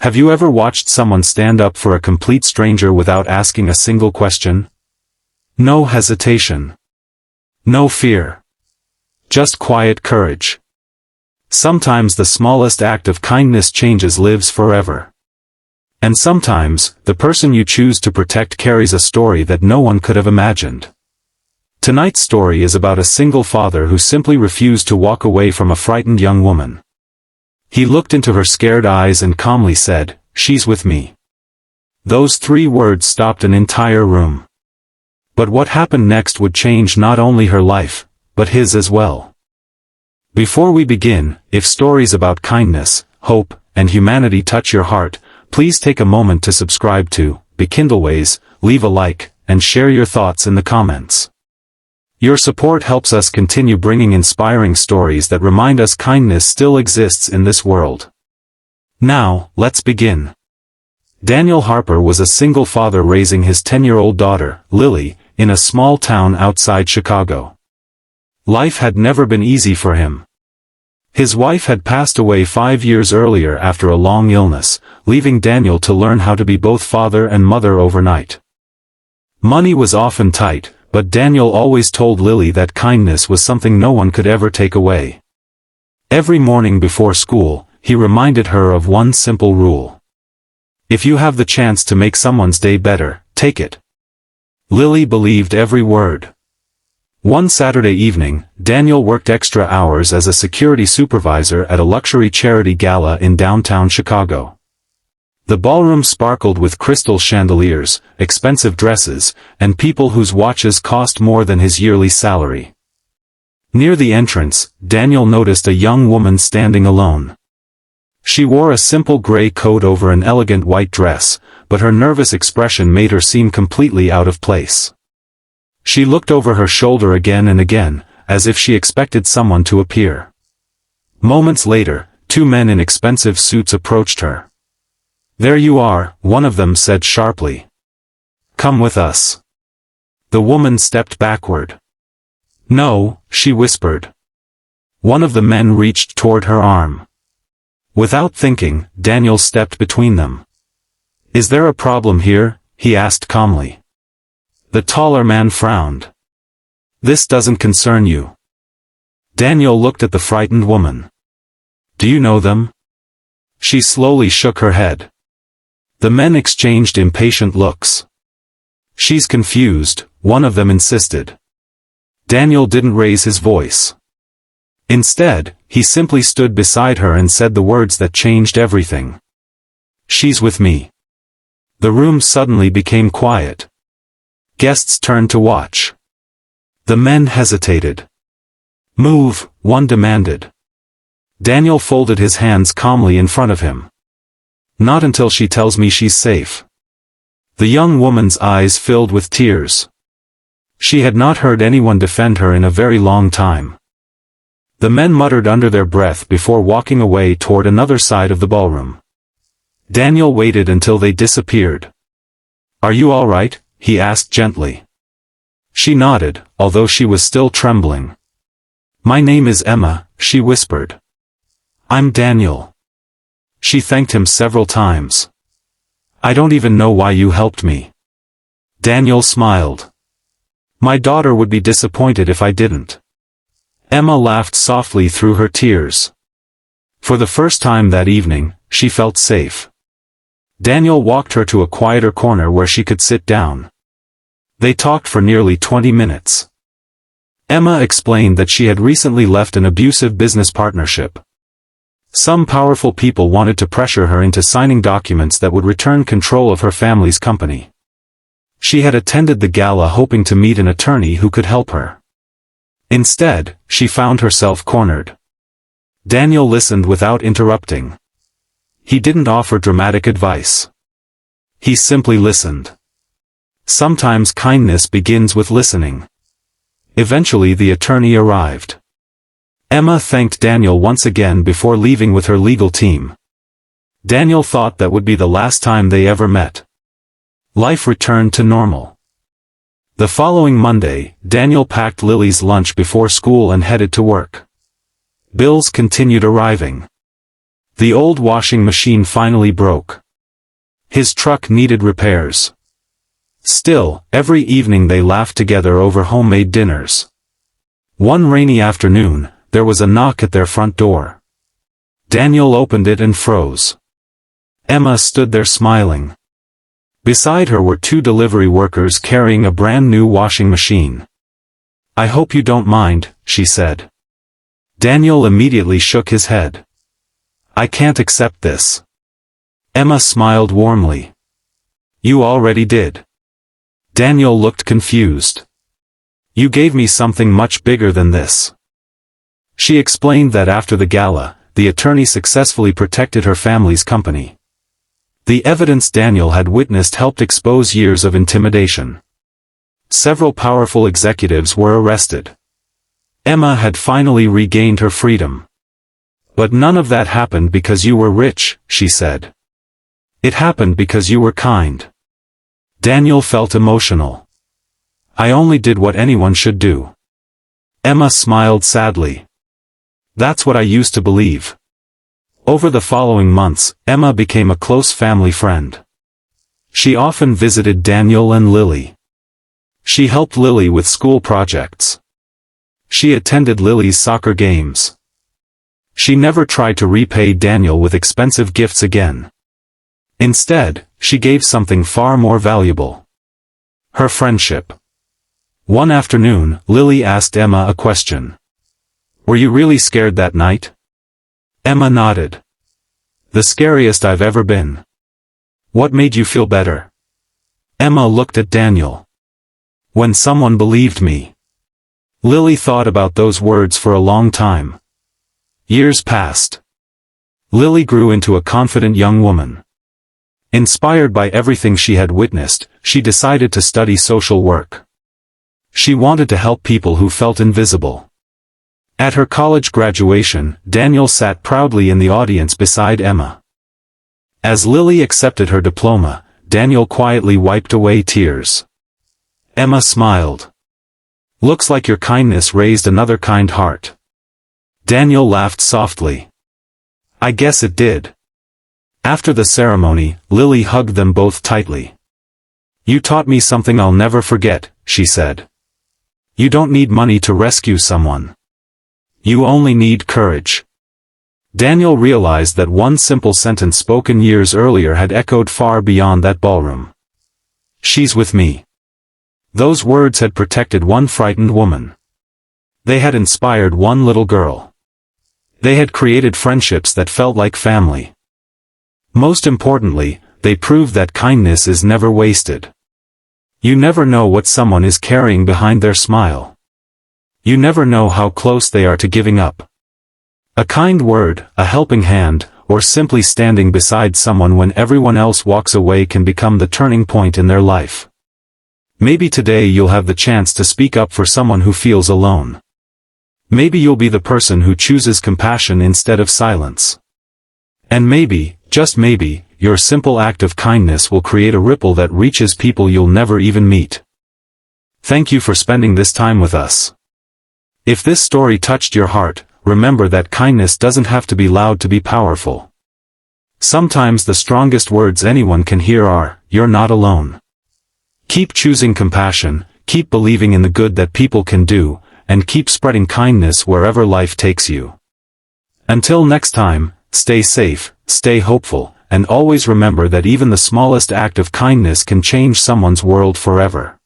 Have you ever watched someone stand up for a complete stranger without asking a single question? No hesitation. No fear. Just quiet courage. Sometimes the smallest act of kindness changes lives forever. And sometimes, the person you choose to protect carries a story that no one could have imagined. Tonight's story is about a single father who simply refused to walk away from a frightened young woman. He looked into her scared eyes and calmly said, "She's with me." Those 3 words stopped an entire room. But what happened next would change not only her life, but his as well. Before we begin, if stories about kindness, hope, and humanity touch your heart, please take a moment to subscribe to Bekindleways, leave a like, and share your thoughts in the comments. Your support helps us continue bringing inspiring stories that remind us kindness still exists in this world. Now, let's begin. Daniel Harper was a single father raising his 10-year-old daughter, Lily, in a small town outside Chicago. Life had never been easy for him. His wife had passed away 5 years earlier after a long illness, leaving Daniel to learn how to be both father and mother overnight. Money was often tight, but Daniel always told Lily that kindness was something no one could ever take away. Every morning before school, he reminded her of one simple rule. If you have the chance to make someone's day better, take it. Lily believed every word. One Saturday evening, Daniel worked extra hours as a security supervisor at a luxury charity gala in downtown Chicago. The ballroom sparkled with crystal chandeliers, expensive dresses, and people whose watches cost more than his yearly salary. Near the entrance, Daniel noticed a young woman standing alone. She wore a simple gray coat over an elegant white dress, but her nervous expression made her seem completely out of place. She looked over her shoulder again and again, as if she expected someone to appear. Moments later, 2 men in expensive suits approached her. "There you are," one of them said sharply. "Come with us." The woman stepped backward. "No," she whispered. One of the men reached toward her arm. Without thinking, Daniel stepped between them. "Is there a problem here?" he asked calmly. The taller man frowned. "This doesn't concern you." Daniel looked at the frightened woman. "Do you know them?" She slowly shook her head. The men exchanged impatient looks. "She's confused," one of them insisted. Daniel didn't raise his voice. Instead, he simply stood beside her and said the words that changed everything. "She's with me." The room suddenly became quiet. Guests turned to watch. The men hesitated. "Move," one demanded. Daniel folded his hands calmly in front of him. "Not until she tells me she's safe." The young woman's eyes filled with tears. She had not heard anyone defend her in a very long time. The men muttered under their breath before walking away toward another side of the ballroom. Daniel waited until they disappeared. "Are you all right?" he asked gently. She nodded, although she was still trembling. "My name is Emma," she whispered. "I'm Daniel." She thanked him several times. "I don't even know why you helped me." Daniel smiled. "My daughter would be disappointed if I didn't." Emma laughed softly through her tears. For the first time that evening, she felt safe. Daniel walked her to a quieter corner where she could sit down. They talked for nearly 20 minutes. Emma explained that she had recently left an abusive business partnership. Some powerful people wanted to pressure her into signing documents that would return control of her family's company. She had attended the gala hoping to meet an attorney who could help her. Instead, she found herself cornered. Daniel listened without interrupting. He didn't offer dramatic advice. He simply listened. Sometimes kindness begins with listening. Eventually the attorney arrived. Emma thanked Daniel once again before leaving with her legal team. Daniel thought that would be the last time they ever met. Life returned to normal. The following Monday, Daniel packed Lily's lunch before school and headed to work. Bills continued arriving. The old washing machine finally broke. His truck needed repairs. Still, every evening they laughed together over homemade dinners. One rainy afternoon, there was a knock at their front door. Daniel opened it and froze. Emma stood there smiling. Beside her were two delivery workers carrying a brand new washing machine. "I hope you don't mind," she said. Daniel immediately shook his head. "I can't accept this." Emma smiled warmly. "You already did." Daniel looked confused. "You gave me something much bigger than this." She explained that after the gala, the attorney successfully protected her family's company. The evidence Daniel had witnessed helped expose years of intimidation. Several powerful executives were arrested. Emma had finally regained her freedom. "But none of that happened because you were rich," she said. "It happened because you were kind." Daniel felt emotional. "I only did what anyone should do." Emma smiled sadly. "That's what I used to believe." Over the following months, Emma became a close family friend. She often visited Daniel and Lily. She helped Lily with school projects. She attended Lily's soccer games. She never tried to repay Daniel with expensive gifts again. Instead, she gave something far more valuable: her friendship. One afternoon, Lily asked Emma a question. "Were you really scared that night?" Emma nodded. "The scariest I've ever been." "What made you feel better?" Emma looked at Daniel. "When someone believed me." Lily thought about those words for a long time. Years passed. Lily grew into a confident young woman. Inspired by everything she had witnessed, she decided to study social work. She wanted to help people who felt invisible. At her college graduation, Daniel sat proudly in the audience beside Emma. As Lily accepted her diploma, Daniel quietly wiped away tears. Emma smiled. "Looks like your kindness raised another kind heart." Daniel laughed softly. "I guess it did." After the ceremony, Lily hugged them both tightly. "You taught me something I'll never forget," she said. "You don't need money to rescue someone. You only need courage." Daniel realized that one simple sentence spoken years earlier had echoed far beyond that ballroom. "She's with me." Those words had protected one frightened woman. They had inspired one little girl. They had created friendships that felt like family. Most importantly, they proved that kindness is never wasted. You never know what someone is carrying behind their smile. You never know how close they are to giving up. A kind word, a helping hand, or simply standing beside someone when everyone else walks away can become the turning point in their life. Maybe today you'll have the chance to speak up for someone who feels alone. Maybe you'll be the person who chooses compassion instead of silence. And maybe, just maybe, your simple act of kindness will create a ripple that reaches people you'll never even meet. Thank you for spending this time with us. If this story touched your heart, remember that kindness doesn't have to be loud to be powerful. Sometimes the strongest words anyone can hear are, "You're not alone." Keep choosing compassion, keep believing in the good that people can do, and keep spreading kindness wherever life takes you. Until next time, stay safe, stay hopeful, and always remember that even the smallest act of kindness can change someone's world forever.